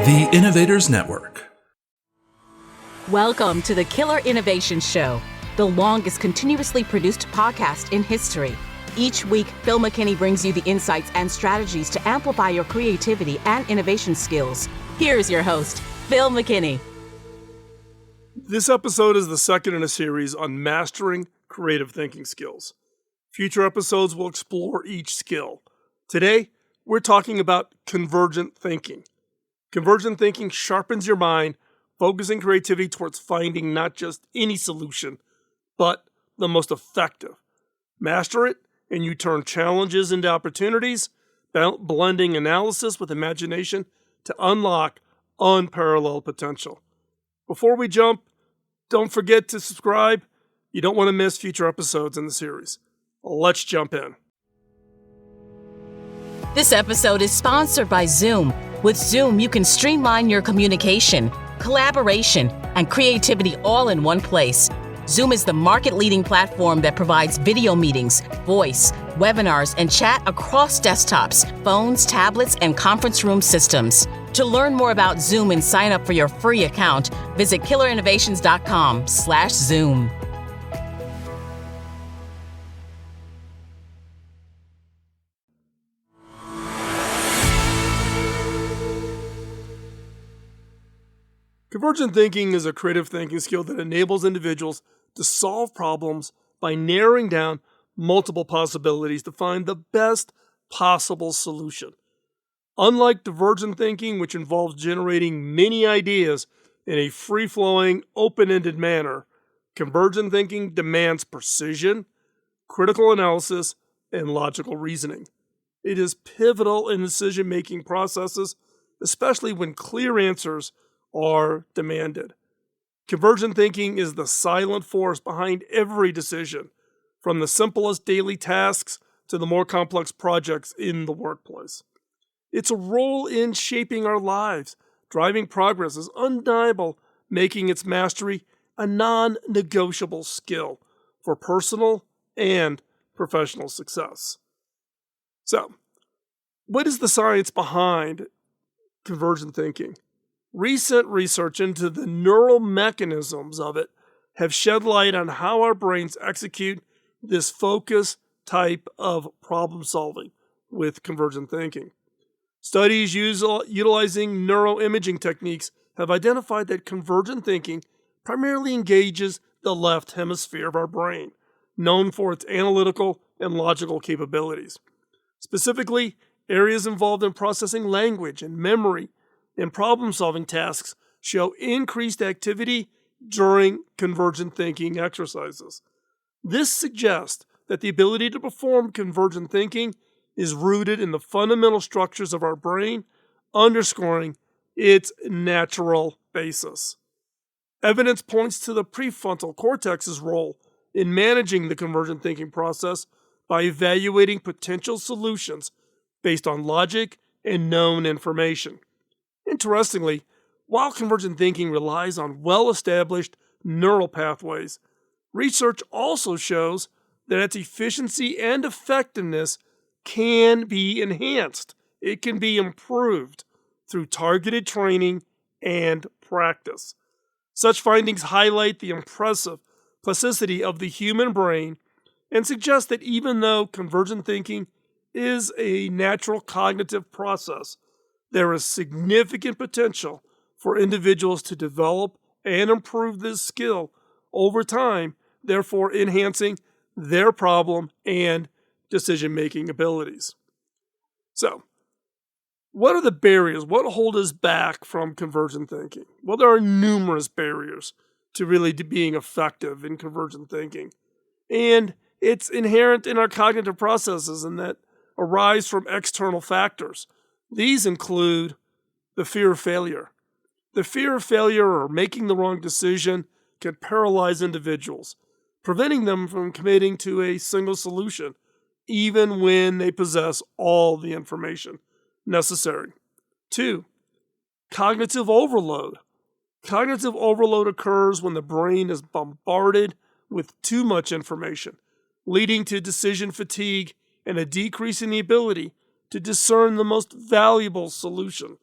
The Innovators Network. Welcome to the Killer Innovation Show, the longest continuously produced podcast in history. Each week, Phil McKinney brings you the insights and strategies to amplify your creativity and innovation skills. Here's your host, Phil McKinney. This episode is the second in a series on mastering creative thinking skills. Future episodes will explore each skill. Today, we're talking about convergent thinking. Convergent thinking sharpens your mind, focusing creativity towards finding not just any solution, but the most effective. Master it, and you turn challenges into opportunities, blending analysis with imagination to unlock unparalleled potential. Before we jump, don't forget to subscribe. You don't want to miss future episodes in the series. Let's jump in. This episode is sponsored by Zoom. With Zoom, you can streamline your communication, collaboration, and creativity all in one place. Zoom is the market-leading platform that provides video meetings, voice, webinars, and chat across desktops, phones, tablets, and conference room systems. To learn more about Zoom and sign up for your free account, visit killerinnovations.com/Zoom. Convergent thinking is a creative thinking skill that enables individuals to solve problems by narrowing down multiple possibilities to find the best possible solution. Unlike divergent thinking, which involves generating many ideas in a free-flowing, open-ended manner, convergent thinking demands precision, critical analysis, and logical reasoning. It is pivotal in decision-making processes, especially when clear answers are demanded. Convergent thinking is the silent force behind every decision, from the simplest daily tasks to the more complex projects in the workplace. Its role in shaping our lives, driving progress, is undeniable, making its mastery a non-negotiable skill for personal and professional success. So, what is the science behind convergent thinking? Recent research into the neural mechanisms of it have shed light on how our brains execute this focus type of problem solving with convergent thinking. Studies utilizing neuroimaging techniques have identified that convergent thinking primarily engages the left hemisphere of our brain, known for its analytical and logical capabilities. Specifically, areas involved in processing language and memory and problem-solving tasks show increased activity during convergent thinking exercises. This suggests that the ability to perform convergent thinking is rooted in the fundamental structures of our brain, underscoring its natural basis. Evidence points to the prefrontal cortex's role in managing the convergent thinking process by evaluating potential solutions based on logic and known information. Interestingly, while convergent thinking relies on well-established neural pathways, research also shows that its efficiency and effectiveness can be enhanced. It can be improved through targeted training and practice. Such findings highlight the impressive plasticity of the human brain and suggest that even though convergent thinking is a natural cognitive process, there is significant potential for individuals to develop and improve this skill over time, therefore enhancing their problem and decision-making abilities. So, what are the barriers? What hold us back from convergent thinking? Well, there are numerous barriers to really being effective in convergent thinking. And it's inherent in our cognitive processes and that arise from external factors. These include the fear of failure. The fear of failure or making the wrong decision can paralyze individuals, preventing them from committing to a single solution, even when they possess all the information necessary. 2. Cognitive overload. Cognitive overload occurs when the brain is bombarded with too much information, leading to decision fatigue and a decrease in the ability to discern the most valuable solution.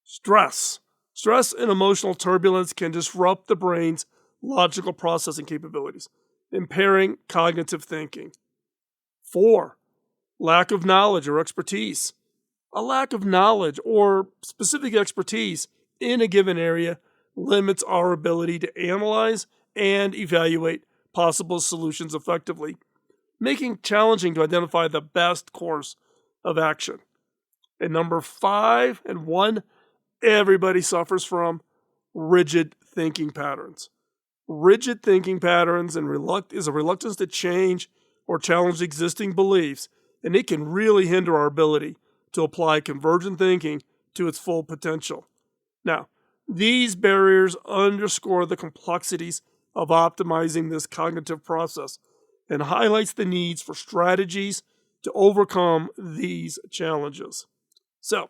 Stress. Stress and emotional turbulence can disrupt the brain's logical processing capabilities, impairing cognitive thinking. 4. Lack of knowledge or expertise. A lack of knowledge or specific expertise in a given area limits our ability to analyze and evaluate possible solutions effectively, making it challenging to identify the best course of action. And number 5, and one everybody suffers from, rigid thinking patterns. Rigid thinking patterns is a reluctance to change or challenge existing beliefs, and it can really hinder our ability to apply convergent thinking to its full potential. Now, these barriers underscore the complexities of optimizing this cognitive process and highlights the needs for strategies to overcome these challenges. So,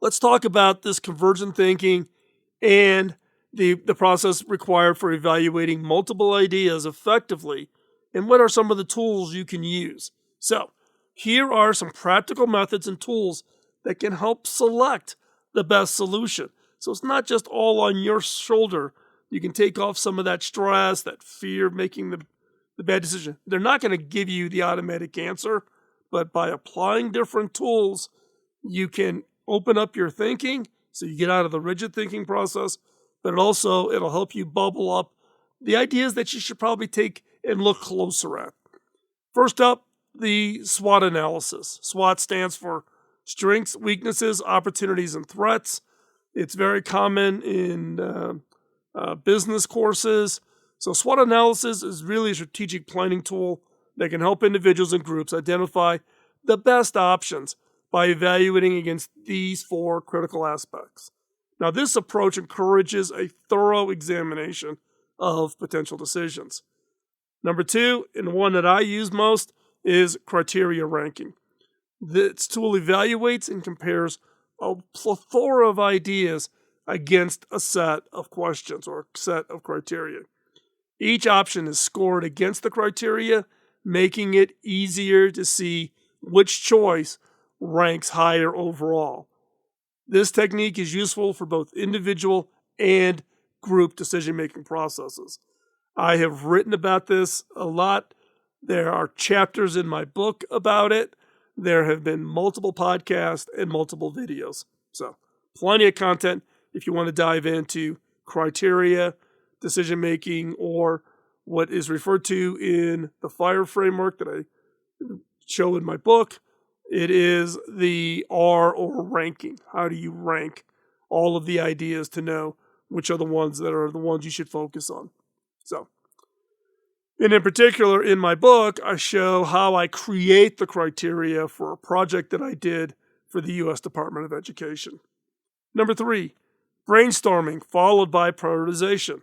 let's talk about this convergent thinking and the process required for evaluating multiple ideas effectively, and what are some of the tools you can use. So, here are some practical methods and tools that can help select the best solution. So it's not just all on your shoulder. You can take off some of that stress, that fear of making the bad decision. They're not going to give you the automatic answer, but by applying different tools, you can open up your thinking so you get out of the rigid thinking process, but it'll help you bubble up the ideas that you should probably take and look closer at. First up, the SWOT analysis. SWOT stands for strengths, weaknesses, opportunities, and threats. It's very common in business courses. So SWOT analysis is really a strategic planning tool that can help individuals and groups identify the best options by evaluating against these 4 critical aspects. Now, this approach encourages a thorough examination of potential decisions. Number 2, and one that I use most, is criteria ranking. This tool evaluates and compares a plethora of ideas against a set of questions or a set of criteria. Each option is scored against the criteria, making it easier to see which choice ranks higher overall. This technique is useful for both individual and group decision-making processes. I have written about this a lot. There are chapters in my book about it. There have been multiple podcasts and multiple videos. So, plenty of content if you want to dive into criteria, decision-making, or what is referred to in the FIRE framework that I show in my book. It is the R, or ranking. How do you rank all of the ideas to know which are the ones that are the ones you should focus on? So, and in particular, in my book, I show how I create the criteria for a project that I did for the U.S. Department of Education. Number 3, brainstorming followed by prioritization.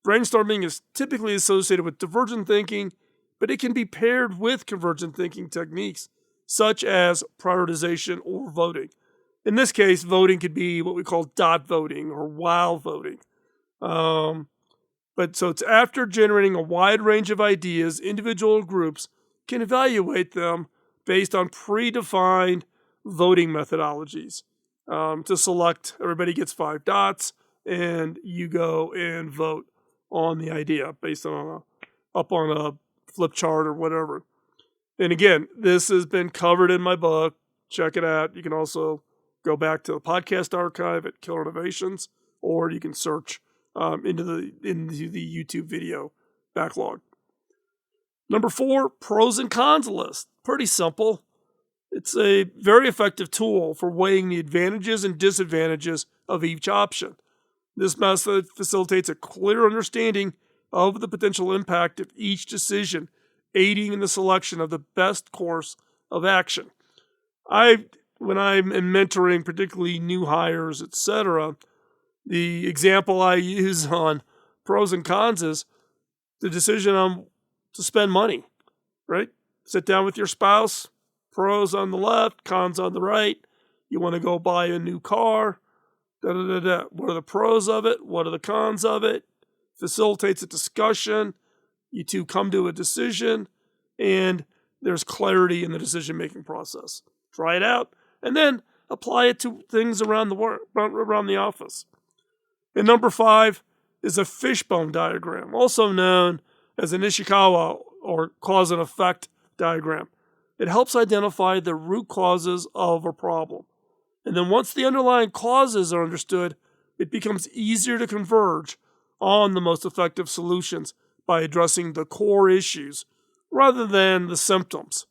Brainstorming is typically associated with divergent thinking, but it can be paired with convergent thinking techniques, such as prioritization or voting. In this case, voting could be what we call dot voting or while voting. But so it's after generating a wide range of ideas, individual groups can evaluate them based on predefined voting methodologies. To select, everybody gets 5 dots, and you go and vote on the idea based on up on a flip chart or whatever. And again, this has been covered in my book. Check it out. You can also go back to the podcast archive at Killer Innovations, or you can search into the YouTube video backlog. Number 4, pros and cons list. Pretty simple. It's a very effective tool for weighing the advantages and disadvantages of each option. This method facilitates a clear understanding of the potential impact of each decision, aiding in the selection of the best course of action. When I'm mentoring, particularly new hires, etc., the example I use on pros and cons is the decision on to spend money, right? Sit down with your spouse, pros on the left, cons on the right. You want to go buy a new car, What are the pros of it? What are the cons of it? Facilitates a discussion. You two come to a decision, and there's clarity in the decision-making process. Try it out, and then apply it to things around the work, around the office. And number 5 is a fishbone diagram, also known as an Ishikawa or cause and effect diagram. It helps identify the root causes of a problem. And then once the underlying causes are understood, it becomes easier to converge on the most effective solutions by addressing the core issues rather than the symptoms.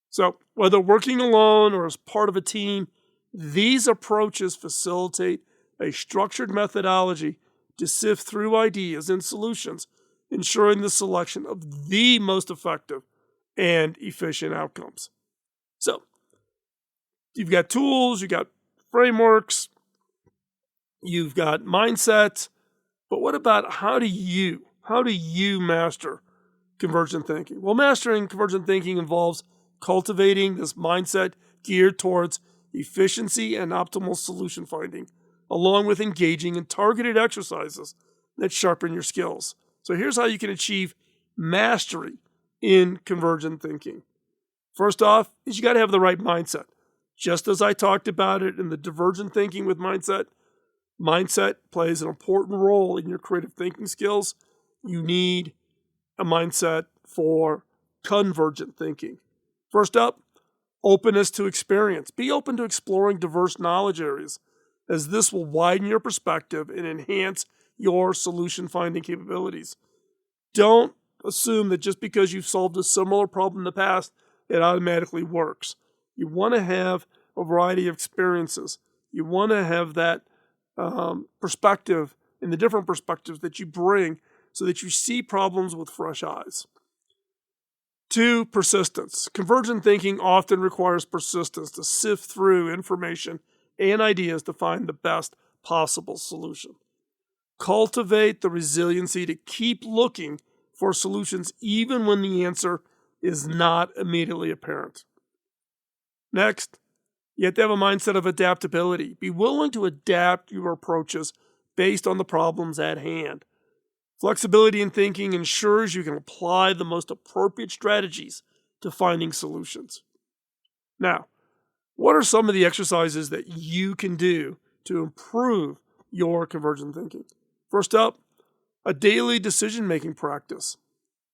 So, whether working alone or as part of a team, these approaches facilitate a structured methodology to sift through ideas and solutions, ensuring the selection of the most effective and efficient outcomes. So, you've got tools, you've got frameworks, you've got mindset, but what about how do you master convergent thinking? Well, mastering convergent thinking involves cultivating this mindset geared towards efficiency and optimal solution finding, along with engaging in targeted exercises that sharpen your skills. So here's how you can achieve mastery in convergent thinking. First off, is you got to have the right mindset. Just as I talked about it in the divergent thinking with mindset, mindset plays an important role in your creative thinking skills. You need a mindset for convergent thinking. First up, openness to experience. Be open to exploring diverse knowledge areas, as this will widen your perspective and enhance your solution finding capabilities. Don't assume that just because you've solved a similar problem in the past, it automatically works. You want to have a variety of experiences. You want to have that perspective and the different perspectives that you bring so that you see problems with fresh eyes. 2, persistence. Convergent thinking often requires persistence to sift through information and ideas to find the best possible solution. Cultivate the resiliency to keep looking for solutions even when the answer is not immediately apparent. Next, you have to have a mindset of adaptability. Be willing to adapt your approaches based on the problems at hand. Flexibility in thinking ensures you can apply the most appropriate strategies to finding solutions. Now, what are some of the exercises that you can do to improve your convergent thinking? First up, a daily decision-making practice.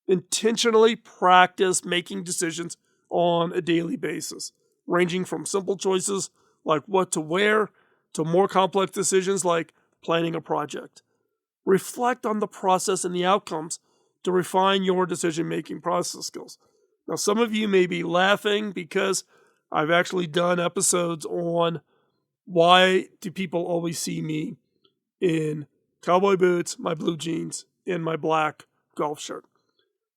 Intentionally practice making decisions on a daily basis, ranging from simple choices like what to wear to more complex decisions like planning a project. Reflect on the process and the outcomes to refine your decision-making process skills. Now, some of you may be laughing because I've actually done episodes on why do people always see me in cowboy boots, my blue jeans, and my black golf shirt.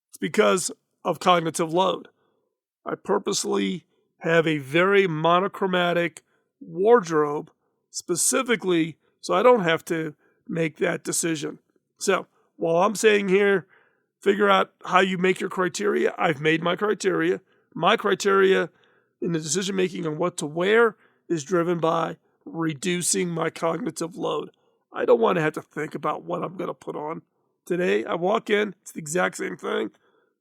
It's because of cognitive load. I purposely have a very monochromatic wardrobe specifically so I don't have to make that decision. So while I'm saying here, figure out how you make your criteria, I've made my criteria. My criteria in the decision making on what to wear is driven by reducing my cognitive load. I don't want to have to think about what I'm going to put on today. I walk in, it's the exact same thing.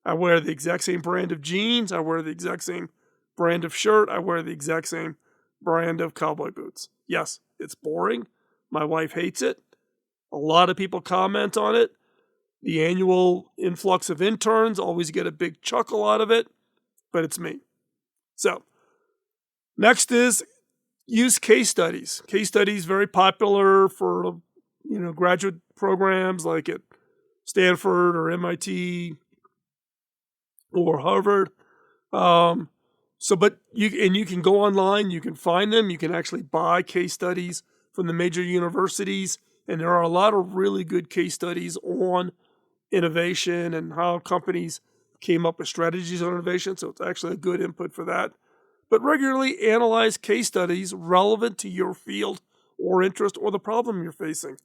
I wear the exact same brand of jeans. I wear the exact same brand of shirt. I wear the exact same brand of cowboy boots. Yes, it's boring. My wife hates it. A lot of people comment on it. The annual influx of interns always get a big chuckle out of it, but it's me. So, next is use case studies. Case studies very popular for graduate programs like at Stanford or MIT or Harvard. But you can go online, you can find them, you can actually buy case studies from the major universities, and there are a lot of really good case studies on innovation and how companies came up with strategies on innovation, so it's actually a good input for that. But regularly analyze case studies relevant to your field or interest or the problem you're facing.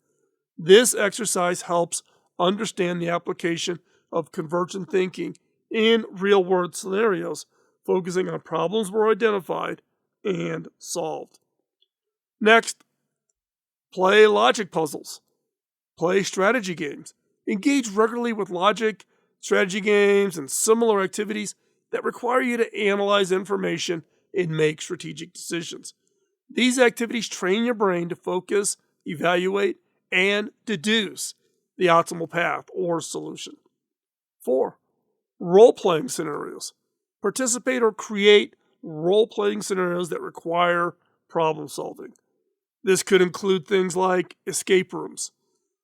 This exercise helps understand the application of convergent thinking in real-world scenarios, focusing on problems were identified and solved. Next, play logic puzzles. Play strategy games. Engage regularly with logic, strategy games, and similar activities that require you to analyze information and make strategic decisions. These activities train your brain to focus, evaluate, and deduce the optimal path or solution. 4. Role-playing scenarios. Participate or create role-playing scenarios that require problem solving. This could include things like escape rooms.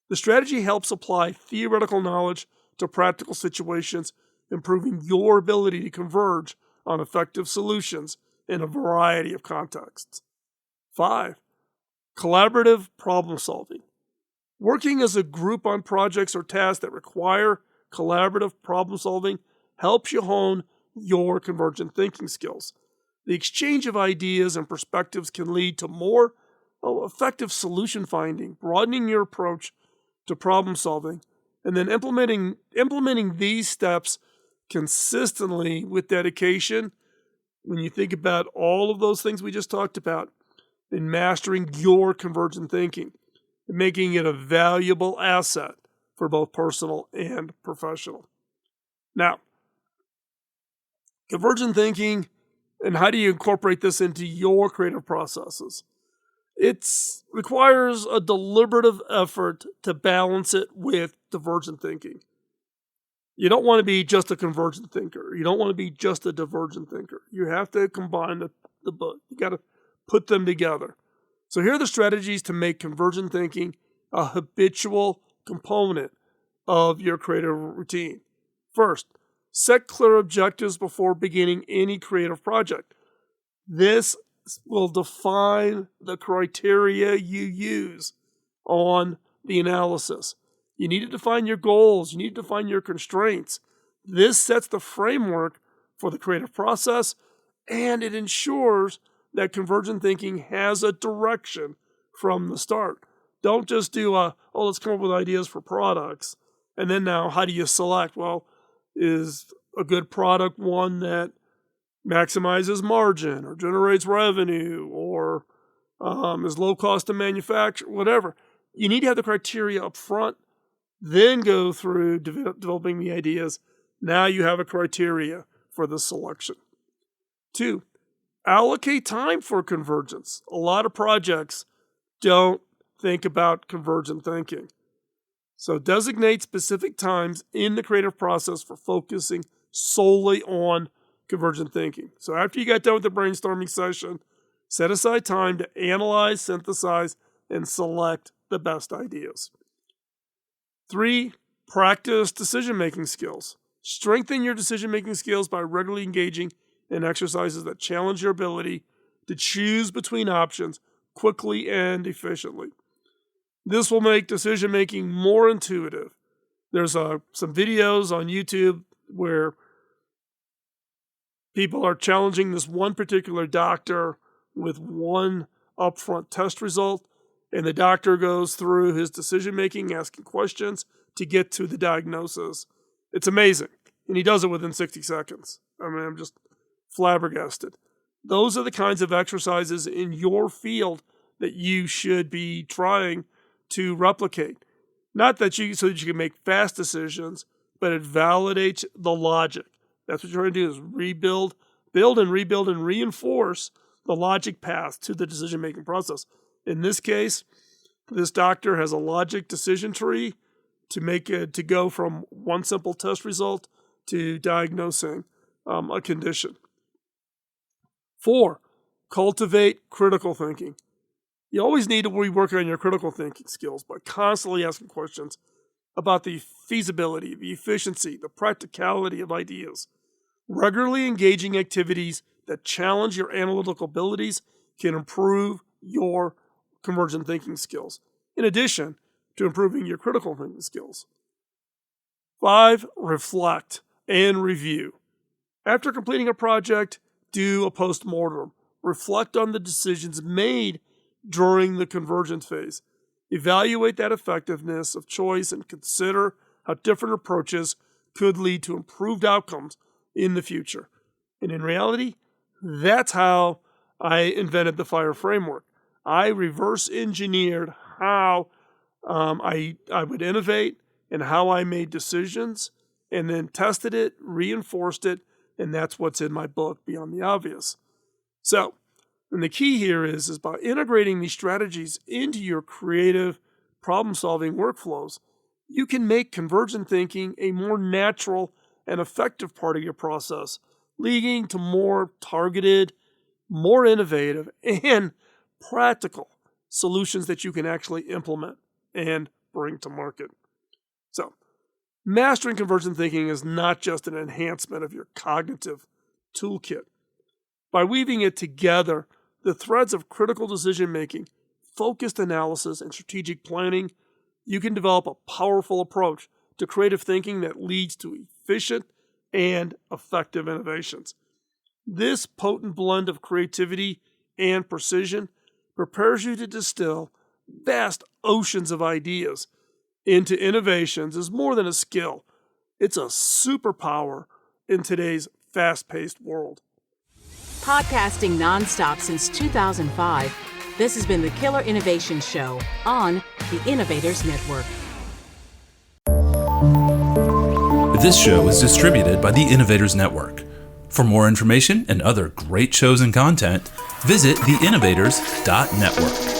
The strategy helps apply theoretical knowledge to practical situations, improving your ability to converge on effective solutions in a variety of contexts. 5. Collaborative problem solving. Working as a group on projects or tasks that require collaborative problem solving helps you hone your convergent thinking skills. The exchange of ideas and perspectives can lead to more effective solution finding, broadening your approach to problem solving, and then implementing these steps consistently with dedication. When you think about all of those things we just talked about, in mastering your convergent thinking and making it a valuable asset for both personal and professional. Now, convergent thinking, and how do you incorporate this into your creative processes? It requires a deliberative effort to balance it with divergent thinking. You don't want to be just a convergent thinker. You don't want to be just a divergent thinker. You have to combine the book. You got to put them together. So here are the strategies to make convergent thinking a habitual component of your creative routine. First, set clear objectives before beginning any creative project. This will define the criteria you use on the analysis. You need to define your goals. You need to define your constraints. This sets the framework for the creative process, and it ensures that convergent thinking has a direction from the start. Don't just do let's come up with ideas for products. And then now, how do you select? Well, is a good product one that maximizes margin or generates revenue or is low cost to manufacture, whatever. You need to have the criteria up front, then go through developing the ideas. Now you have a criteria for the selection. 2, allocate time for convergence. A lot of projects don't think about convergent thinking. So designate specific times in the creative process for focusing solely on convergent thinking. So after you got done with the brainstorming session, set aside time to analyze, synthesize, and select the best ideas. 3, practice decision-making skills. Strengthen your decision-making skills by regularly engaging in exercises that challenge your ability to choose between options quickly and efficiently. This will make decision-making more intuitive. There's some videos on YouTube where people are challenging this one particular doctor with one upfront test result, and the doctor goes through his decision-making, asking questions to get to the diagnosis. It's amazing, and he does it within 60 seconds. I mean, I'm just flabbergasted. Those are the kinds of exercises in your field that you should be trying to replicate. Not that so that you can make fast decisions, but it validates the logic. That's what you're trying to do, is build and rebuild and reinforce the logic path to the decision-making process. In this case, this doctor has a logic decision tree to go from one simple test result to diagnosing a condition. 4, cultivate critical thinking. You always need to be working on your critical thinking skills by constantly asking questions about the feasibility, the efficiency, the practicality of ideas. Regularly engaging activities that challenge your analytical abilities can improve your convergent thinking skills, in addition to improving your critical thinking skills. 5, reflect and review. After completing a project, do a postmortem. Reflect on the decisions made during the convergence phase. Evaluate that effectiveness of choice and consider how different approaches could lead to improved outcomes in the future. And in reality, that's how I invented the FIRE framework. I reverse engineered how I would innovate and how I made decisions, and then tested it, reinforced it, and that's what's in my book, Beyond the Obvious. So, And the key here is by integrating these strategies into your creative problem-solving workflows, you can make convergent thinking a more natural and effective part of your process, leading to more targeted, more innovative, and practical solutions that you can actually implement and bring to market. So, mastering convergent thinking is not just an enhancement of your cognitive toolkit. By weaving it together, the threads of critical decision-making, focused analysis, and strategic planning, you can develop a powerful approach to creative thinking that leads to efficient and effective innovations. This potent blend of creativity and precision prepares you to distill vast oceans of ideas into innovations as more than a skill. It's a superpower in today's fast-paced world. Podcasting nonstop since 2005, this has been the Killer Innovation Show on the Innovators Network. This show is distributed by the Innovators Network. For more information and other great shows and content, visit theinnovators.network.